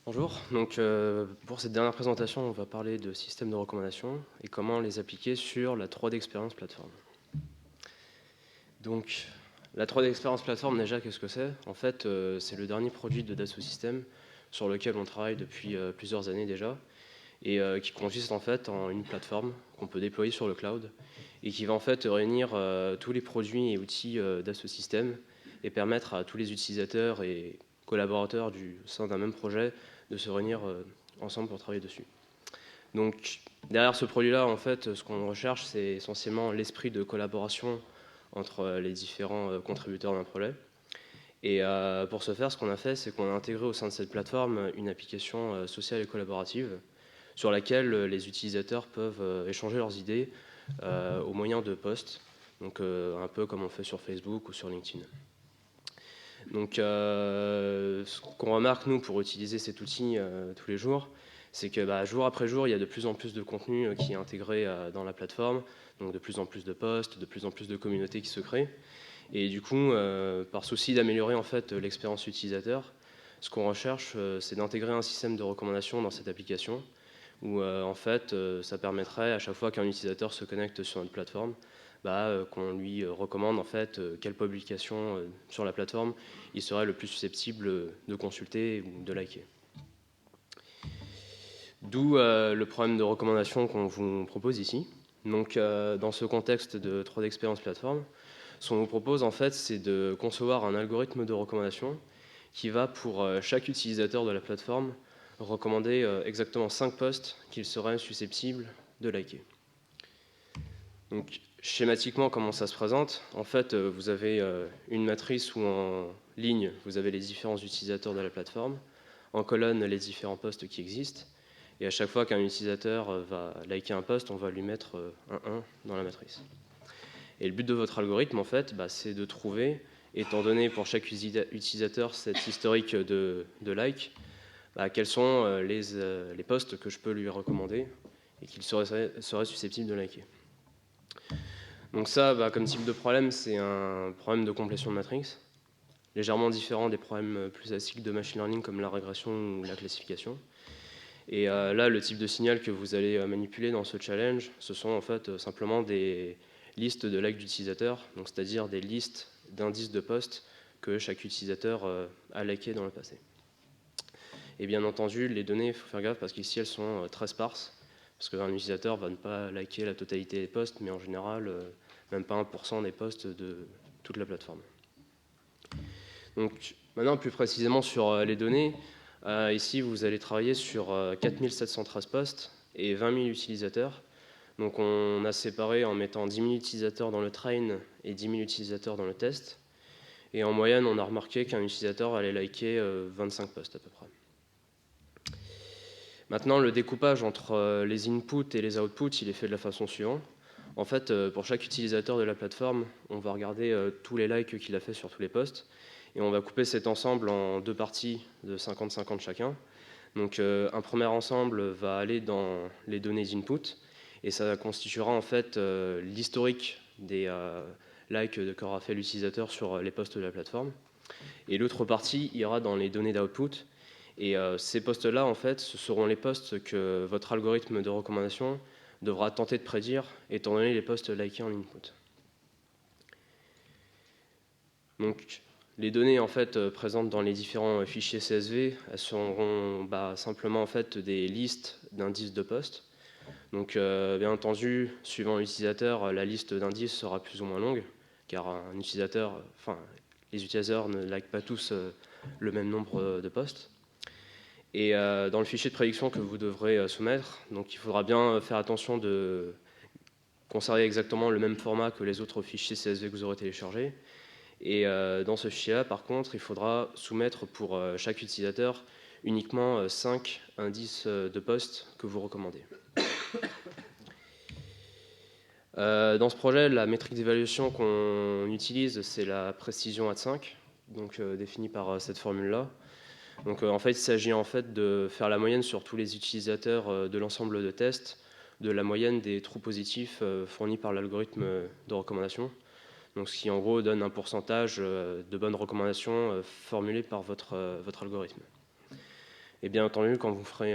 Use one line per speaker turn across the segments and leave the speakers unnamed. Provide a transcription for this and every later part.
Bonjour, donc pour cette dernière présentation, on va parler de systèmes de recommandation et comment les appliquer sur la 3D Experience Platform. Donc la 3D Experience Platform, déjà, qu'est-ce que c'est? En fait, c'est le dernier produit de Dassault Systèmes sur lequel on travaille depuis plusieurs années déjà et qui consiste en fait en une plateforme qu'on peut déployer sur le cloud et qui va en fait réunir tous les produits et outils Dassault Systèmes et permettre à tous les utilisateurs et collaborateurs au sein d'un même projet de se réunir ensemble pour travailler dessus. Donc derrière ce produit-là, en fait, ce qu'on recherche, c'est essentiellement l'esprit de collaboration entre les différents contributeurs d'un projet. Et pour ce faire, ce qu'on a fait, c'est qu'on a intégré au sein de cette plateforme une application sociale et collaborative sur laquelle les utilisateurs peuvent échanger leurs idées au moyen de posts, donc un peu comme on fait sur Facebook ou sur LinkedIn. Donc ce qu'on remarque, nous, pour utiliser cet outil tous les jours, c'est que jour après jour, il y a de plus en plus de contenu qui est intégré dans la plateforme, donc de plus en plus de posts, de plus en plus de communautés qui se créent. Et du coup, par souci d'améliorer en fait l'expérience utilisateur, ce qu'on recherche, c'est d'intégrer un système de recommandation dans cette application, où en fait, ça permettrait à chaque fois qu'un utilisateur se connecte sur une plateforme, qu'on lui recommande en fait quelle publication sur la plateforme il serait le plus susceptible de consulter ou de liker. D'où le problème de recommandation qu'on vous propose ici. Donc dans ce contexte de 3D Experience Platform, ce qu'on vous propose en fait, c'est de concevoir un algorithme de recommandation qui va pour chaque utilisateur de la plateforme recommander exactement 5 posts qu'il serait susceptible de liker. Donc schématiquement, comment ça se présente? En fait, vous avez une matrice où en ligne, vous avez les différents utilisateurs de la plateforme, en colonne, les différents posts qui existent, et à chaque fois qu'un utilisateur va liker un post, on va lui mettre un 1 dans la matrice. Et le but de votre algorithme, en fait, c'est de trouver, étant donné pour chaque utilisateur cet historique de like, quels sont les posts que je peux lui recommander et qu'il serait susceptible de liker. Donc ça, comme type de problème, c'est un problème de complétion de matrice, légèrement différent des problèmes plus classiques de machine learning comme la régression ou la classification. Et là, le type de signal que vous allez manipuler dans ce challenge, ce sont en fait simplement des listes de likes d'utilisateurs, donc c'est-à-dire des listes d'indices de posts que chaque utilisateur a liké dans le passé. Et bien entendu, les données, il faut faire gaffe parce qu'ici elles sont très sparses, parce qu'un utilisateur va ne pas liker la totalité des posts, mais en général, même pas 1% des posts de toute la plateforme. Donc maintenant, plus précisément sur les données, ici vous allez travailler sur 4713 posts et 20 000 utilisateurs. Donc on a séparé en mettant 10 000 utilisateurs dans le train et 10 000 utilisateurs dans le test. Et en moyenne, on a remarqué qu'un utilisateur allait liker 25 posts à peu près. Maintenant, le découpage entre les inputs et les outputs, il est fait de la façon suivante. En fait, pour chaque utilisateur de la plateforme, on va regarder tous les likes qu'il a fait sur tous les posts et on va couper cet ensemble en deux parties de 50-50 chacun. Donc un premier ensemble va aller dans les données input et ça constituera en fait l'historique des likes qu'aura fait l'utilisateur sur les posts de la plateforme. Et l'autre partie ira dans les données d'output. Et ces postes-là, en fait, ce seront les postes que votre algorithme de recommandation devra tenter de prédire, étant donné les postes likés en input. Donc, les données en fait présentes dans les différents fichiers CSV, elles seront simplement en fait des listes d'indices de postes. Donc, bien entendu, suivant l'utilisateur, la liste d'indices sera plus ou moins longue, car les utilisateurs ne likent pas tous le même nombre de postes. Et dans le fichier de prédiction que vous devrez soumettre, donc il faudra bien faire attention de conserver exactement le même format que les autres fichiers CSV que vous aurez téléchargés. Et dans ce fichier-là, par contre, il faudra soumettre pour chaque utilisateur uniquement 5 indices de poste que vous recommandez. Dans ce projet, la métrique d'évaluation qu'on utilise, c'est la précision AD5, donc définie par cette formule-là. Donc en fait, il s'agit en fait de faire la moyenne sur tous les utilisateurs de l'ensemble de tests, de la moyenne des trous positifs fournis par l'algorithme de recommandation. Donc ce qui en gros donne un pourcentage de bonnes recommandations formulées par votre algorithme. Et bien entendu, quand vous ferez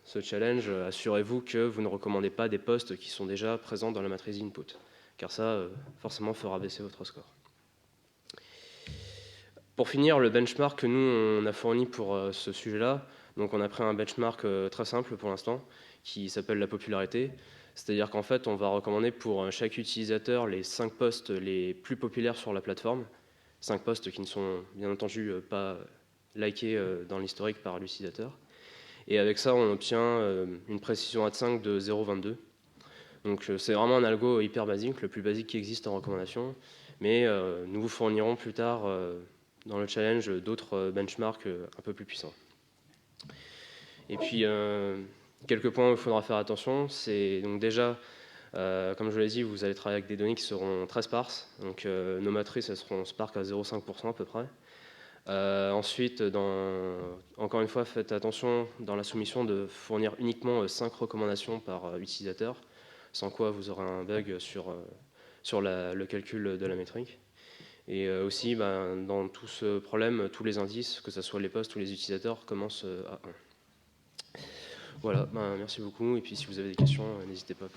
ce challenge, assurez-vous que vous ne recommandez pas des postes qui sont déjà présents dans la matrice input, car ça, forcément, fera baisser votre score. Pour finir, le benchmark que nous, on a fourni pour ce sujet-là, donc on a pris un benchmark très simple pour l'instant, qui s'appelle la popularité. C'est-à-dire qu'en fait, on va recommander pour chaque utilisateur les 5 postes les plus populaires sur la plateforme. 5 postes qui ne sont bien entendu pas likés dans l'historique par l'utilisateur. Et avec ça, on obtient une précision ad5 de 0,22. Donc c'est vraiment un algo hyper basique, le plus basique qui existe en recommandation. Mais nous vous fournirons plus tard dans le challenge d'autres benchmarks un peu plus puissants. Et puis, quelques points où il faudra faire attention, c'est donc déjà, comme je l'ai dit, vous allez travailler avec des données qui seront très sparses. Donc nos matrices, elles seront sparses à 0,5% à peu près. Ensuite, encore une fois, faites attention dans la soumission de fournir uniquement 5 recommandations par utilisateur, sans quoi vous aurez un bug sur le calcul de la métrique. Et aussi, dans tout ce problème, tous les indices, que ce soit les postes ou les utilisateurs, commencent à 1. Voilà, merci beaucoup. Et puis si vous avez des questions, n'hésitez pas.